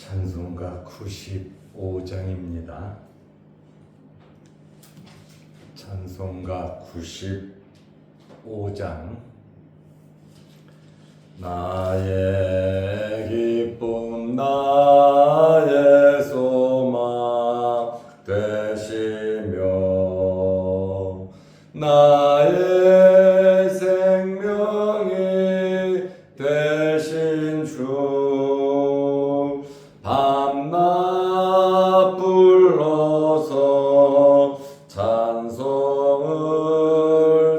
찬송가 95장입니다. 찬송가 95장. 나의 기쁨 나의 소망 되시며 나의 생명이 되신 주 밤낮 불러서 찬송을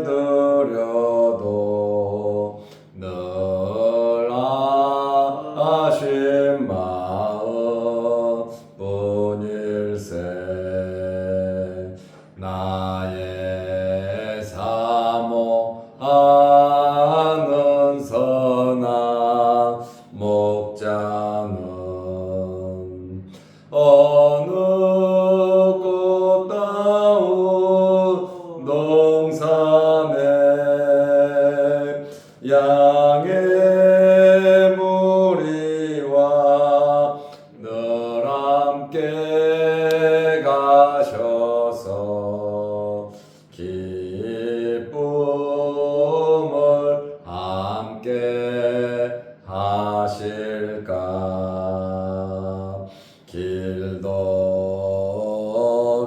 드려도 늘 아신 마음 뿐일세. 나의 사모하는 선한 목자는 어느 꽃다운 동산에 양의 무리와 늘 함께 가셔서 기쁨을 함께 하실까. 길도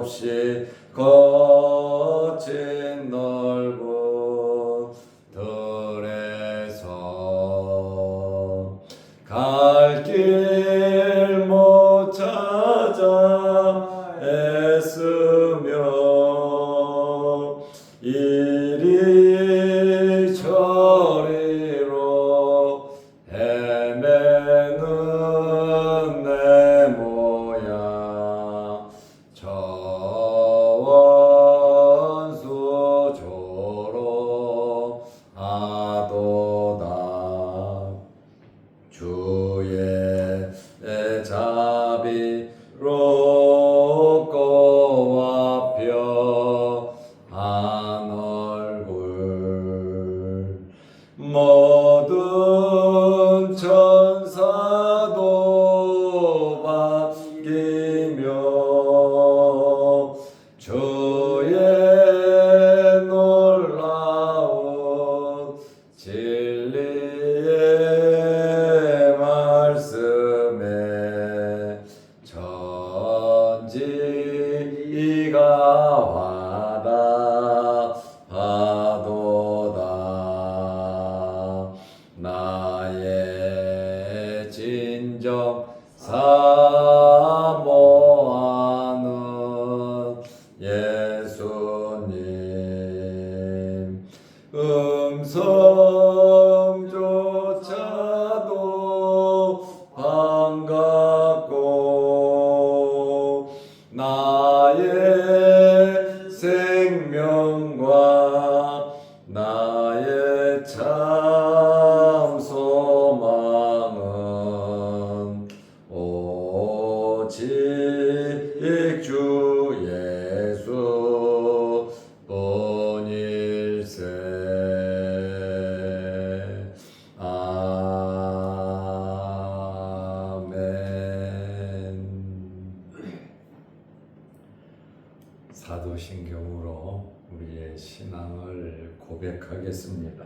없이 거친 넓은 들에서 갈 길 못 찾아 애쓰며 이리 저리로 헤매는 내 모양 저원수 조롱하도다. 주의 자비롭고 화평한 얼굴 모든 천사도 반기며 주의 놀라운 진리의 말씀에 천지가 화답하도다. 나의 진정 사모하는 예수님 음성조차도 반갑고 나의 생명과 나의 참 소망은 오직 주 예수 뿐일세. 아멘. 사도신경으로 우리의 신앙을 고백하겠습니다.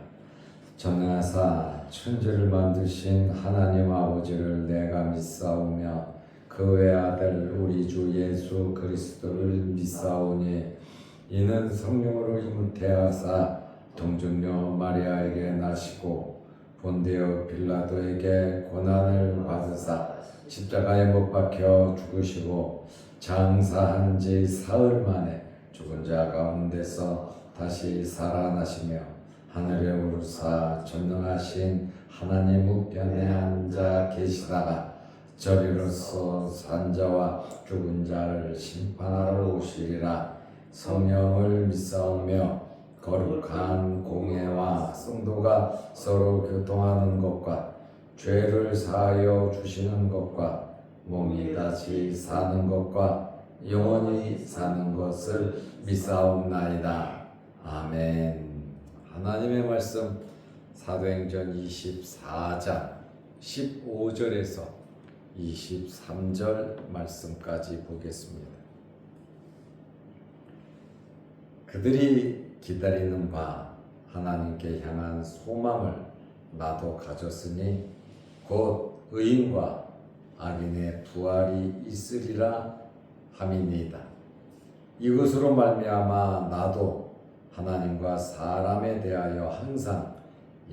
전능하사 천지를 만드신 하나님 아버지를 내가 믿사오며 그 외아들 우리 주 예수 그리스도를 믿사오니 이는 성령으로 잉태하사 동정녀 마리아에게 나시고 본디오 빌라도에게 고난을 받으사 십자가에 못 박혀 죽으시고 장사한 지 사흘 만에 죽은 자 가운데서 다시 살아나시며 하늘에 오르사 전능하신 하나님 우편에 앉아 계시다가 저리로서 산자와 죽은 자를 심판하러 오시리라. 성령을 믿사오며 거룩한 공예와 성도가 서로 교통하는 것과 죄를 사하여 주시는 것과 몸이 다시 사는 것과 영원히 사는 것을 믿사옵나이다. 아멘. 하나님의 말씀 사도행전 24장 15절에서 23절 말씀까지 보겠습니다. 그들이 기다리는 바 하나님께 향한 소망을 나도 가졌으니 곧 의인과 악인의 부활이 있으리라 함이니이다. 이것으로 말미암아 나도 하나님과 사람에 대하여 항상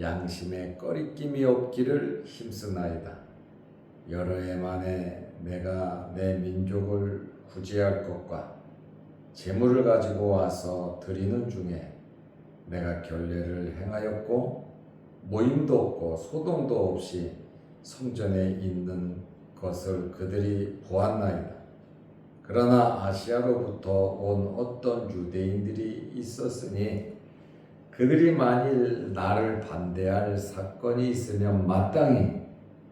양심에 꺼리낌이 없기를 힘쓰나이다. 여러 해 만에 내가 내 민족을 구제할 것과 재물을 가지고 와서 드리는 중에 내가 결례를 행하였고 모임도 없고 소동도 없이 성전에 있는 것을 그들이 보았나이다. 그러나 아시아로부터 온 어떤 유대인들이 있었으니 그들이 만일 나를 반대할 사건이 있으면 마땅히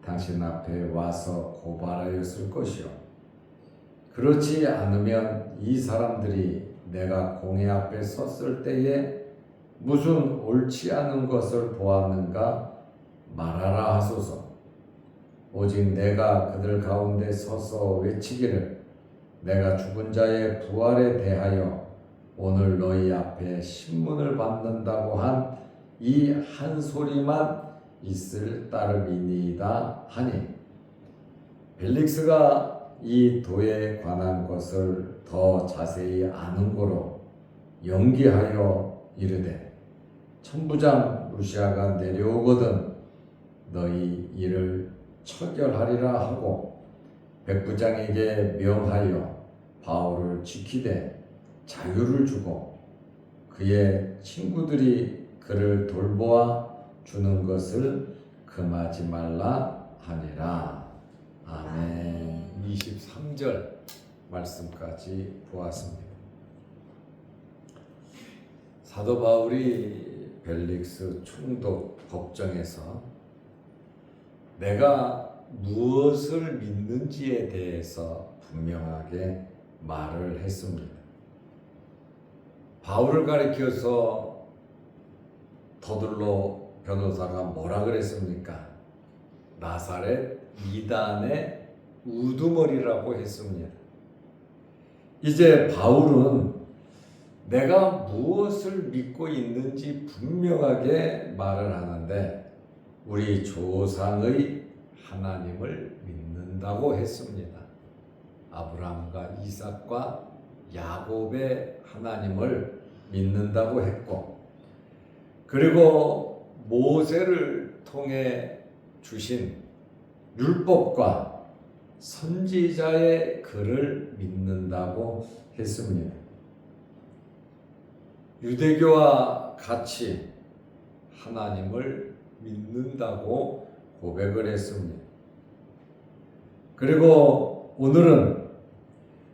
당신 앞에 와서 고발하였을 것이요. 그렇지 않으면 이 사람들이 내가 공회 앞에 섰을 때에 무슨 옳지 않은 것을 보았는가 말하라 하소서. 오직 내가 그들 가운데 서서 외치기를 내가 죽은 자의 부활에 대하여 오늘 너희 앞에 신문을 받는다고 한 이 한 소리만 있을 따름이니이다 하니 벨릭스가 이 도에 관한 것을 더 자세히 아는 고로 연기하여 이르되 천부장 루시아가 내려오거든 너희 이를 처결하리라 하고 백부장에게 명하여 바울을 지키되 자유를 주고 그의 친구들이 그를 돌보아 주는 것을 금하지 말라 하니라. 아멘. 23절 말씀까지 보았습니다. 사도 바울이 벨릭스 총독 법정에서 내가 무엇을 믿는지에 대해서 분명하게 말을 했습니다. 바울을 가리켜서 더들로 변호사가 뭐라 그랬습니까? 나사렛 이단의 우두머리라고 했습니다. 이제 바울은 내가 무엇을 믿고 있는지 분명하게 말을 하는데 우리 조상의 하나님을 믿는다고 했습니다. 아브라함과 이삭과 야곱의 하나님을 믿는다고 했고 그리고 모세를 통해 주신 율법과 선지자의 글을 믿는다고 했습니다. 유대교와 같이 하나님을 믿는다고 고백을 했습니다. 그리고 오늘은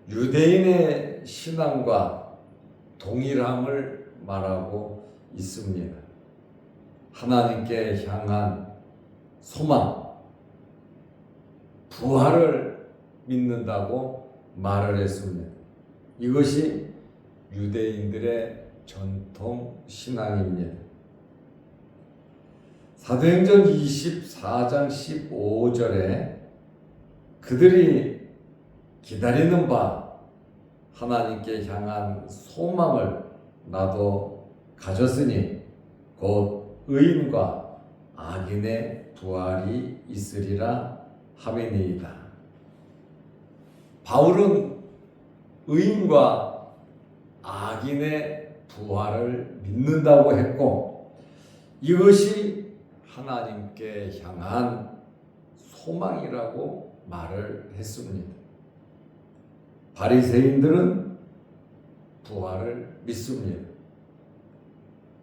유대인의 신앙과 동일함을 말하고 있습니다. 하나님께 향한 소망, 부활을 믿는다고 말을 했습니다. 이것이 유대인들의 전통 신앙입니다. 사도행전 24장 15절에 그들이 기다리는 바 하나님께 향한 소망을 나도 가졌으니 곧 의인과 악인의 부활이 있으리라 하매니이다. 바울은 의인과 악인의 부활을 믿는다고 했고 이것이 하나님께 향한 소망이라고 말을 했습니다. 바리새인들은 부활을 믿습니다.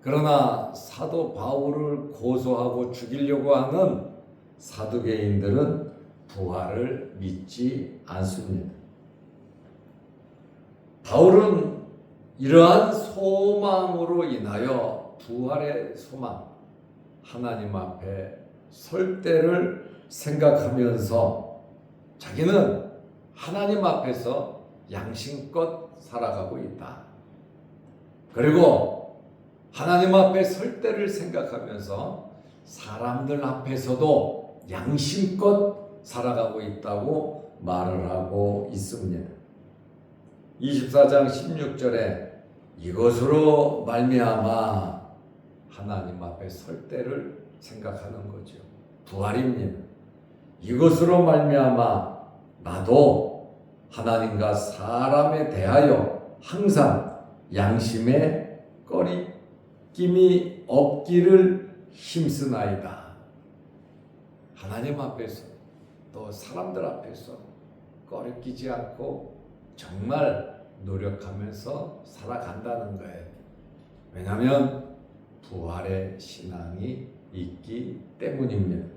그러나 사도 바울을 고소하고 죽이려고 하는 사두개인들은 부활을 믿지 않습니다. 바울은 이러한 소망으로 인하여 부활의 소망, 하나님 앞에 설 때를 생각하면서 자기는 하나님 앞에서 양심껏 살아가고 있다. 그리고 하나님 앞에 설 때를 생각하면서 사람들 앞에서도 양심껏 살아가고 있다고 말을 하고 있습니다. 24장 16절에 이것으로 말미암아 하나님 앞에 설 때를 생각하는 거죠. 부활입니다. 이것으로 말미암아 나도 하나님과 사람에 대하여 항상 양심에 꺼리낌이 없기를 힘쓰나이다. 하나님 앞에서 또 사람들 앞에서 꺼리끼지 않고 정말 노력하면서 살아간다는 거예요. 왜냐하면 부활의 신앙이 있기 때문입니다.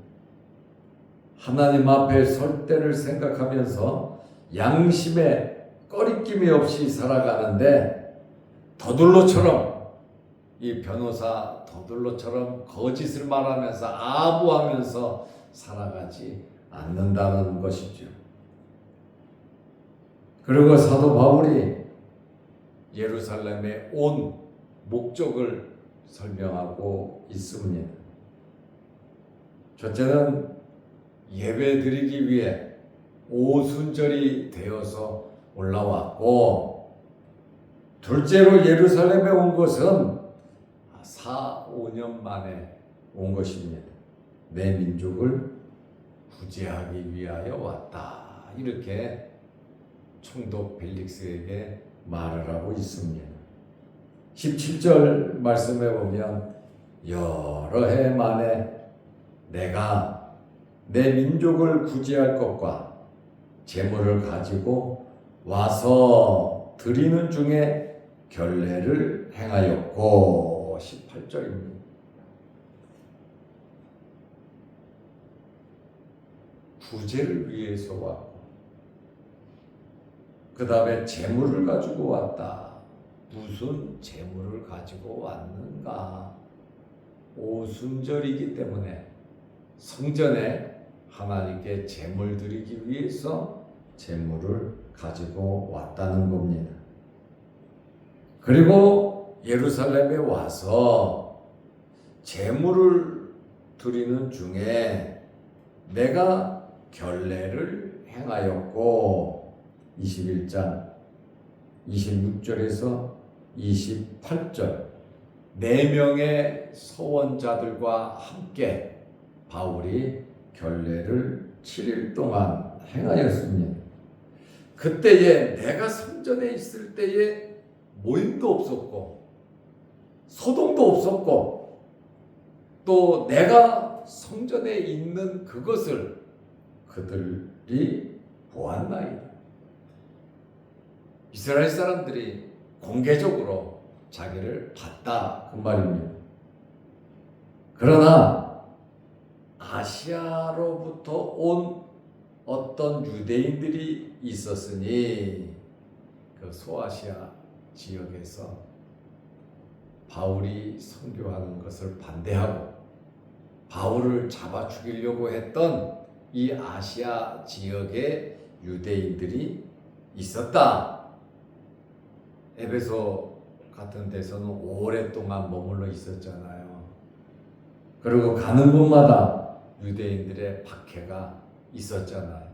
하나님 앞에 설 때를 생각하면서 양심에 꺼리낌이 없이 살아가는데 더둘로처럼 이 변호사 더둘로처럼 거짓을 말하면서 아부하면서 살아가지 않는다는 것이죠. 그리고 사도 바울이 예루살렘에 온 목적을 설명하고 있습니다. 첫째는 예배드리기 위해 오순절이 되어서 올라왔고, 둘째로 예루살렘에 온 것은 4-5년 만에 온 것입니다. 내 민족을 구제하기 위하여 왔다. 이렇게 총독 벨릭스에게 말을 하고 있습니다. 17절 말씀해 보면 여러 해 만에 내가 내 민족을 구제할 것과 재물을 가지고 와서 드리는 중에 결례를 행하였고 18절입니다. 구제를 위해서 왔고 그 다음에 재물을 가지고 왔다. 무슨 재물을 가지고 왔는가? 오순절이기 때문에 성전에 하나님께 재물 드리기 위해서 재물을 가지고 왔다는 겁니다. 그리고 예루살렘에 와서 재물을 드리는 중에 내가 결례를 행하였고 21장 26절에서 28절 4명의 서원자들과 함께 바울이 결례를 7일 동안 행하였습니다. 그때에 내가 성전에 있을 때에 모임도 없었고 소동도 없었고 또 내가 성전에 있는 그것을 그들이 보았나이다. 이스라엘 사람들이 공개적으로 자기를 봤다 그 말입니다. 그러나 아시아로부터 온 어떤 유대인들이 있었으니 그 소아시아 지역에서 바울이 선교하는 것을 반대하고 바울을 잡아 죽이려고 했던 이 아시아 지역의 유대인들이 있었다. 에베소 같은 데서는 오랫동안 머물러 있었잖아요. 그리고 가는 곳마다 유대인들의 박해가 있었잖아요.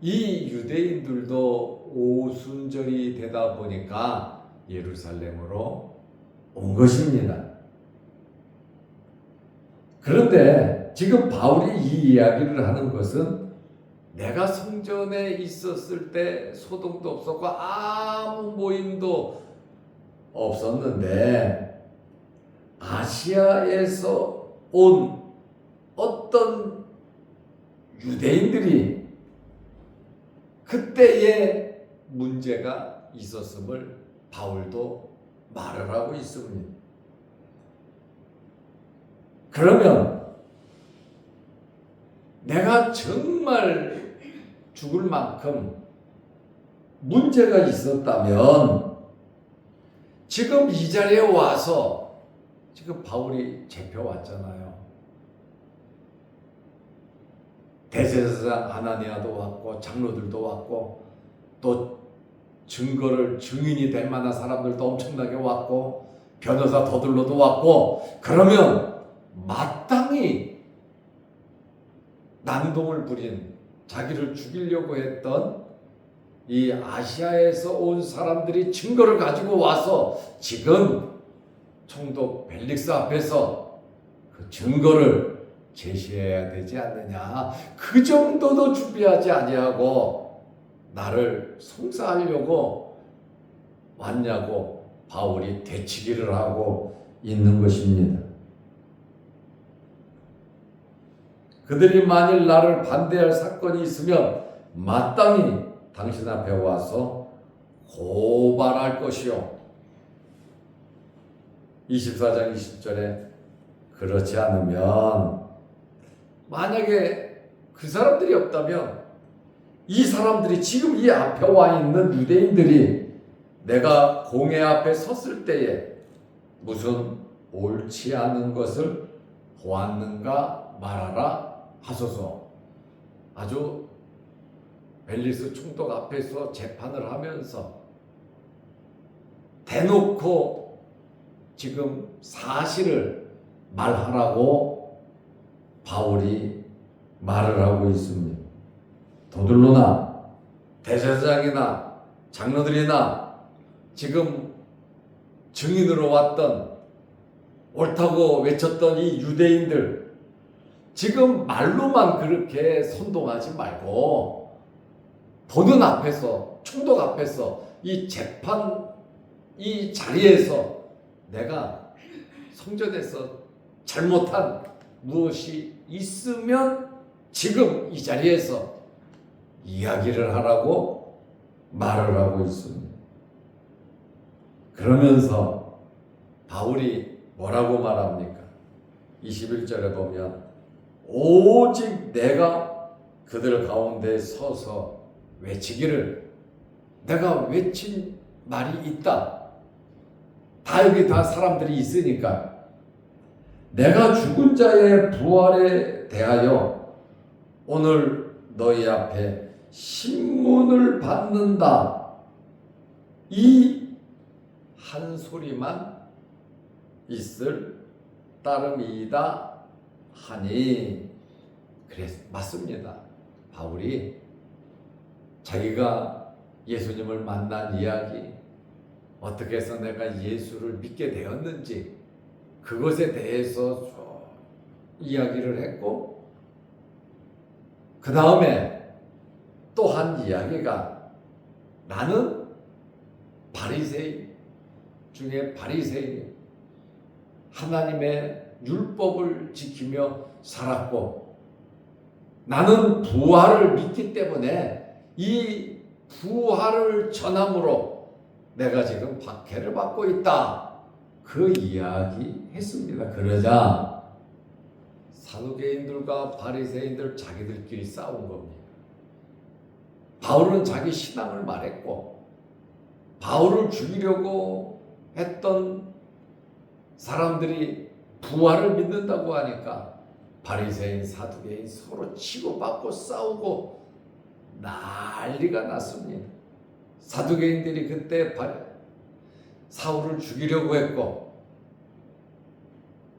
이 유대인들도 오순절이 되다 보니까 예루살렘으로 온 것입니다. 그런데 지금 바울이 이 이야기를 하는 것은 내가 성전에 있었을 때 소동도 없었고 아무 모임도 없었는데 아시아에서 온 어떤 유대인들이 그때의 문제가 있었음을 바울도 말을 하고 있습니다. 그러면 내가 정말 죽을 만큼 문제가 있었다면 지금 이 자리에 와서 지금 바울이 잡혀왔잖아요. 대제사장 하나니아도 왔고 장로들도 왔고 또 증거를 증인이 될 만한 사람들도 엄청나게 왔고 변호사 더들로도 왔고 그러면 마땅히 난동을 부린, 자기를 죽이려고 했던 이 아시아에서 온 사람들이 증거를 가지고 와서 지금 총독 벨릭스 앞에서 그 증거를 제시해야 되지 않느냐. 그 정도도 준비하지 아니하고 나를 송사하려고 왔냐고 바울이 되치기를 하고 있는 것입니다. 그들이 만일 나를 반대할 사건이 있으면 마땅히 당신 앞에 와서 고발할 것이요. 24장 20절에 그렇지 않으면, 만약에 그 사람들이 없다면 이 사람들이 지금 이 앞에 와 있는 유대인들이 내가 공회 앞에 섰을 때에 무슨 옳지 않은 것을 보았는가 말하라 하소서. 아주 벨릭스 총독 앞에서 재판을 하면서 대놓고 지금 사실을 말하라고 바울이 말을 하고 있습니다. 도들로나 대제사장이나 장로들이나 지금 증인으로 왔던, 옳다고 외쳤던 이 유대인들, 지금 말로만 그렇게 선동하지 말고 보는 앞에서, 총독 앞에서, 이 재판 이 자리에서 내가 성전에서 잘못한 무엇이 있으면 지금 이 자리에서 이야기를 하라고 말을 하고 있습니다. 그러면서 바울이 뭐라고 말합니까? 21절에 보면 오직 내가 그들 가운데 서서 외치기를, 내가 외친 말이 있다. 다 여기 다 사람들이 있으니까 내가 죽은 자의 부활에 대하여 오늘 너희 앞에 신문을 받는다. 이 한 소리만 있을 따름이다 하니, 그래 맞습니다. 바울이 자기가 예수님을 만난 이야기, 어떻게 해서 내가 예수를 믿게 되었는지 그것에 대해서 쭉 이야기를 했고, 그 다음에 또 한 이야기가, 나는 바리새인 중에 바리새인, 하나님의 율법을 지키며 살았고 나는 부활을 믿기 때문에 이 부활을 전함으로 내가 지금 박해를 받고 있다. 그 이야기 했습니다. 그러자 사두개인들과 바리새인들 자기들끼리 싸운 겁니다. 바울은 자기 신앙을 말했고, 바울을 죽이려고 했던 사람들이 부활을 믿는다고 하니까 바리새인, 사두개인 서로 치고받고 싸우고 난리가 났습니다. 사두개인들이 그때 사울을 죽이려고 했고,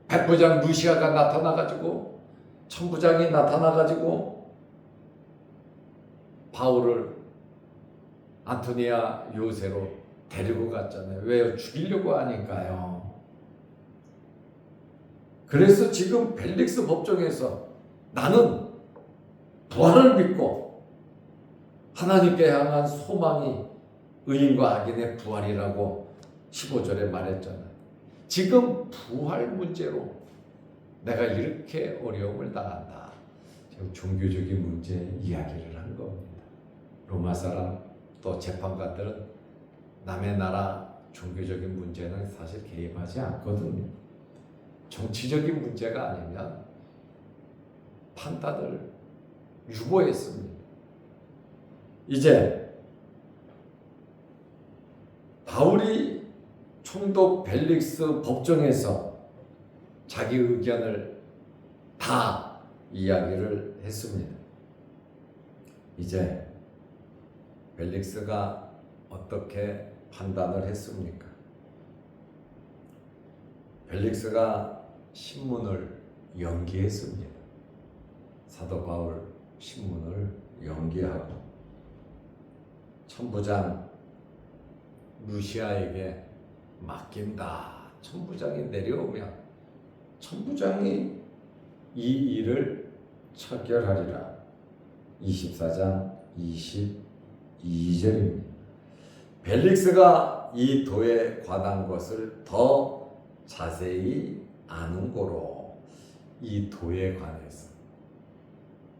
백부장 루시아가 나타나가지고, 천부장이 나타나가지고 바울을 안토니아 요새로 데리고 갔잖아요. 왜요? 죽이려고 하니까요. 그래서 지금 벨릭스 법정에서 나는 부활을 믿고 하나님께 향한 소망이 의인과 악인의 부활이라고 15절에 말했잖아요. 지금 부활 문제로 내가 이렇게 어려움을 당한다. 지금 종교적인 문제 이야기를 한 겁니다. 로마 사람 또 재판관들은 남의 나라 종교적인 문제는 사실 개입하지 않거든요. 정치적인 문제가 아니면 판단을 유보했습니다. 이제 바울이 총독 벨릭스 법정에서 자기 의견을 다 이야기를 했습니다. 이제 벨릭스가 어떻게 판단을 했습니까? 벨릭스가 신문을 연기했습니다. 사도 바울 신문을 연기하고 천부장 루시아에게 맡긴다. 천부장이 내려오면 천부장이 이 일을 처결하리라. 24장 22절입니다. 벨릭스가 이 도에 관한 것을 더 자세히 아는 고로 이 도에 관해서,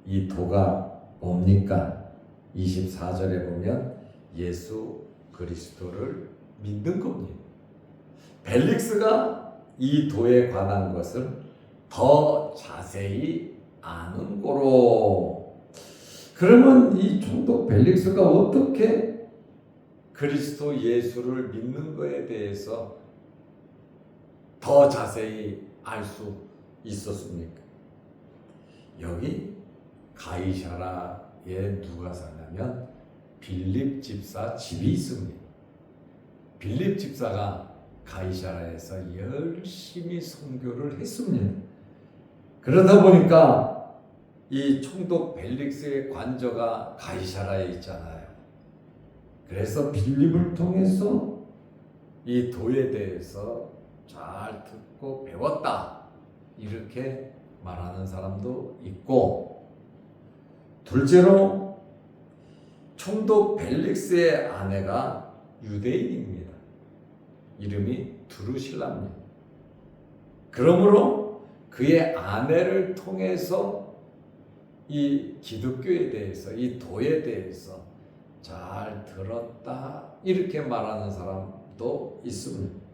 이 도가 뭡니까? 24절에 보면 예수 그리스도를 믿는 겁니다. 벨릭스가 이 도에 관한 것을 더 자세히 아는 고로. 그러면 이 총독 벨릭스가 어떻게 그리스도 예수를 믿는 것에 대해서 더 자세히 알 수 있었습니까? 여기 가이사라에 누가 사냐면 빌립 집사 집이 있습니다. 빌립 집사가 가이사라에서 열심히 선교를 했습니다. 그러다 보니까 이 총독 벨릭스의 관저가 가이사라에 있잖아요. 그래서 빌립을 통해서 이 도에 대해서 잘 듣고 배웠다, 이렇게 말하는 사람도 있고, 둘째로 총독 벨릭스의 아내가 유대인입니다. 이름이 드루실라입니다. 그러므로 그의 아내를 통해서 이 기독교에 대해서, 이 도에 대해서 잘 들었다, 이렇게 말하는 사람도 있습니다.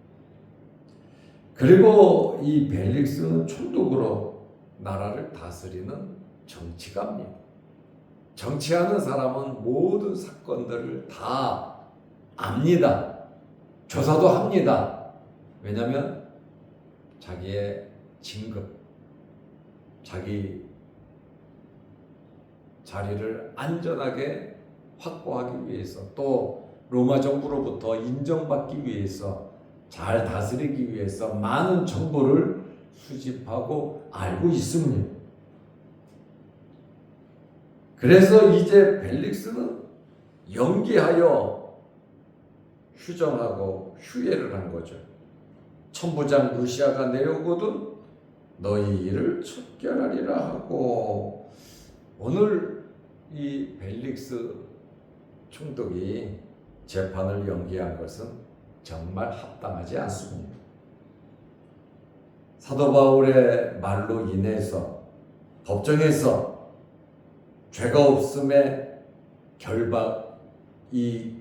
그리고 이 벨릭스는 총독으로 나라를 다스리는 정치가입니다. 정치하는 사람은 모든 사건들을 다 압니다. 조사도 합니다. 왜냐하면 자기의 진급, 자기 자리를 안전하게 확보하기 위해서, 또 로마 정부로부터 인정받기 위해서, 잘 다스리기 위해서 많은 정보를 수집하고 알고 있습니다. 그래서 이제 벨릭스는 연기하여 휴정하고 휴예를 한 거죠. 천부장 루시아가 내려오거든 너희 일을 척결하리라 하고, 오늘 이 벨릭스 총독이 재판을 연기한 것은 정말 합당하지 않습니다. 사도 바울의 말로 인해서 법정에서 죄가 없음의 이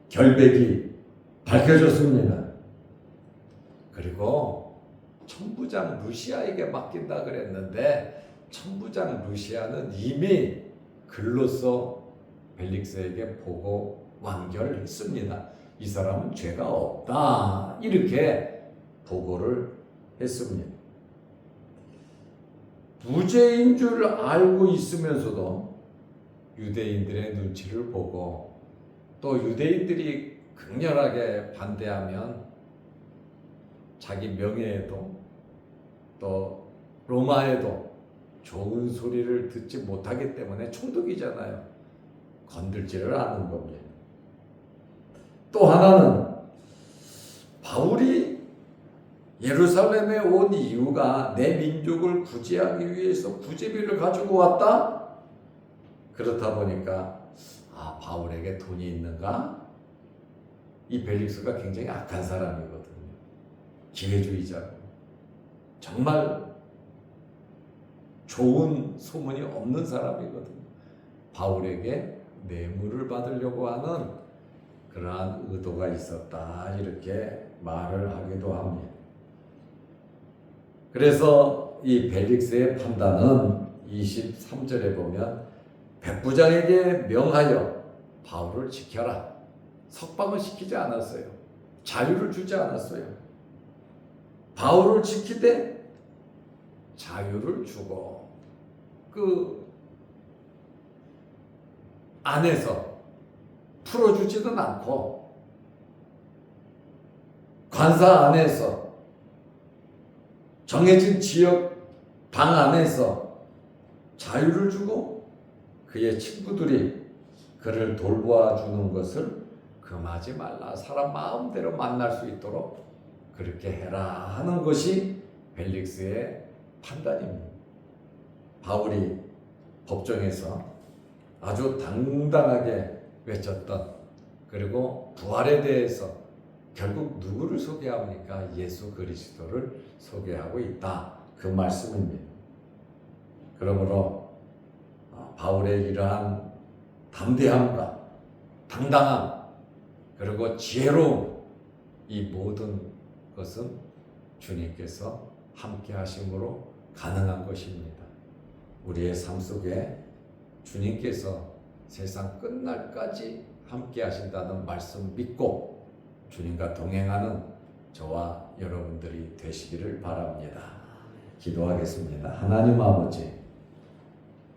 결백이 밝혀졌습니다. 그리고 천부장 루시아에게 맡긴다 그랬는데, 천부장 루시아는 이미 글로써 벨릭스에게 보고 완결했습니다. 이 사람은 죄가 없다, 이렇게 보고를 했습니다. 무죄인 줄 알고 있으면서도 유대인들의 눈치를 보고, 또 유대인들이 극렬하게 반대하면 자기 명예에도 또 로마에도 좋은 소리를 듣지 못하기 때문에 총독이잖아요. 건들지를 않은 겁니다. 또 하나는 바울이 예루살렘에 온 이유가 내 민족을 구제하기 위해서 구제비를 가지고 왔다? 그렇다 보니까 바울에게 돈이 있는가? 이 벨릭스가 굉장히 악한 사람이거든요. 기회주의자고 정말 좋은 소문이 없는 사람이거든요. 바울에게 뇌물을 받으려고 하는 그러한 의도가 있었다, 이렇게 말을 하기도 합니다. 그래서 이 벨릭스의 판단은 23절에 보면 백부장에게 명하여 바울을 지켜라. 석방을 시키지 않았어요. 자유를 주지 않았어요. 바울을 지키되 자유를 주고, 그 안에서 풀어주지는 않고 관사 안에서 정해진 지역 방 안에서 자유를 주고 그의 친구들이 그를 돌보아주는 것을 금하지 말라. 사람 마음대로 만날 수 있도록 그렇게 해라 하는 것이 벨릭스의 판단입니다. 바울이 법정에서 아주 당당하게 외쳤던, 그리고 부활에 대해서 결국 누구를 소개합니까? 예수 그리스도를 소개하고 있다, 그 말씀입니다. 그러므로 바울의 이러한 담대함과 당당함, 그리고 지혜로움, 이 모든 것은 주님께서 함께 하심으로 가능한 것입니다. 우리의 삶 속에 주님께서 세상 끝날까지 함께 하신다는 말씀 믿고 주님과 동행하는 저와 여러분들이 되시기를 바랍니다. 기도하겠습니다. 하나님 아버지,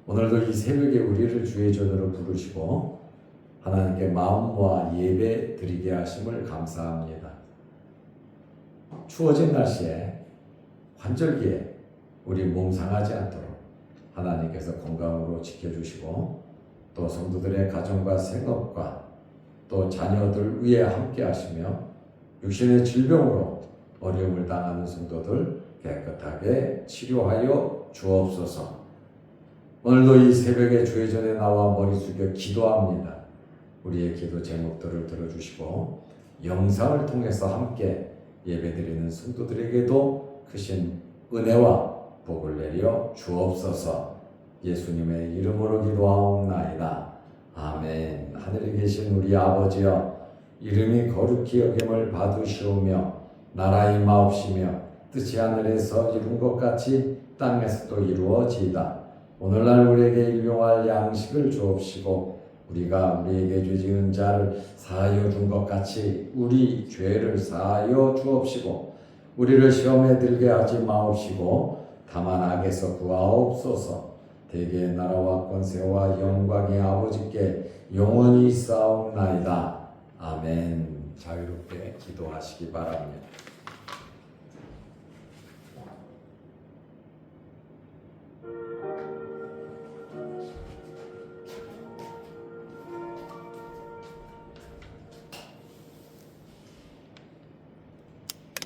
오늘도 이 새벽에 우리를 주의 전으로 부르시고 하나님께 마음 모아 예배 드리게 하심을 감사합니다. 추워진 날씨에 환절기에 우리 몸 상하지 않도록 하나님께서 건강으로 지켜주시고, 또 성도들의 가정과 생업과 또 자녀들 위에 함께 하시며, 육신의 질병으로 어려움을 당하는 성도들 깨끗하게 치료하여 주옵소서. 오늘도 이 새벽에 주의 전에 나와 머리 숙여 기도합니다. 우리의 기도 제목들을 들어주시고 영상을 통해서 함께 예배드리는 성도들에게도 크신 은혜와 복을 내려 주옵소서. 예수님의 이름으로 기도하옵나이다. 아멘. 하늘에 계신 우리 아버지여, 이름이 거룩히 여김을 받으시오며 나라 임하옵시며 뜻이 하늘에서 이룬 것 같이 땅에서도 이루어지이다. 오늘날 우리에게 일용할 양식을 주옵시고 우리가 우리에게 죄지은 자를 사하여 준 것 같이 우리 죄를 사하여 주옵시고 우리를 시험에 들게 하지 마옵시고 다만 악에서 구하옵소서. 대개의 나라와 권세와 영광이 아버지께 영원히 있사옵나이다. 아멘. 자유롭게 기도하시기 바랍니다.